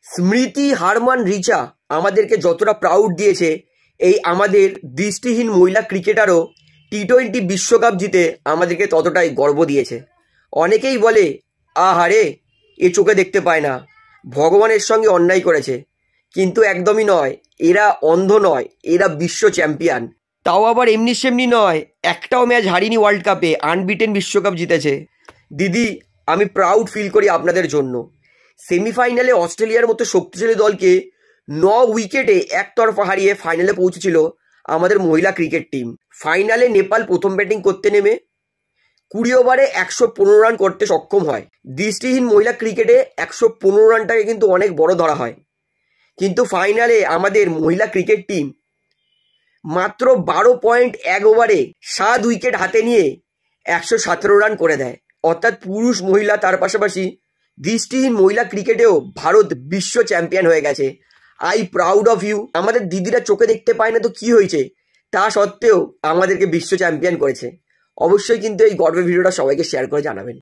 স্মৃতি হারমান রিচা আমাদেরকে যতটা প্রাউড দিয়েছে, এই আমাদের দৃষ্টিহীন মহিলা ক্রিকেটারও টি-20 বিশ্বকাপ জিতে আমাদেরকে ততটাই গর্ব দিয়েছে। অনেকেই বলে, আহারে এ চোখে দেখতে পায় না, ভগবানের সঙ্গে অন্যায় করেছে, কিন্তু একদমই নয়, এরা অন্ধ নয়, এরা বিশ্ব চ্যাম্পিয়ন। তাও আবার এমনি সেমনি নয়, একটাও ম্যাচ হারিনি ওয়ার্ল্ড কাপে, আনবিটেন বিশ্বকাপ জিতেছে। দিদি, আমি প্রাউড ফিল করি আপনাদের জন্য। সেমিফাইনালে অস্ট্রেলিয়ার মতো শক্তিশালী দলকে 9 উইকেটে একতরফা হারিয়ে ফাইনালে পৌঁছেছিল আমাদের মহিলা ক্রিকেট টিম। ফাইনালে নেপাল প্রথম ব্যাটিং করতে নেমে 20 ওভারে 115 রান করতে সক্ষম হয়। দৃষ্টিহীন মহিলা ক্রিকেটে 115 রানটাকে কিন্তু অনেক বড় ধরা হয়, কিন্তু ফাইনালে আমাদের মহিলা ক্রিকেট টিম মাত্র 12.1 ওভারে 7 উইকেট হাতে নিয়ে 117 রান করে দেয়। অর্থাৎ পুরুষ মহিলা তার পাশাপাশি দৃষ্টিহীন মহিলা ক্রিকেটেও ভারত বিশ্ব চ্যাম্পিয়ন হয়ে গেছে। I proud of you. আমাদের দিদিরা চোখে দেখতে পায় না তো কি হয়েছে, তা সত্ত্বেও আমাদেরকে বিশ্ব চ্যাম্পিয়ন করেছে। অবশ্যই কিন্তু এই গর্বের ভিডিওটা সবাইকে শেয়ার করে জানাবেন।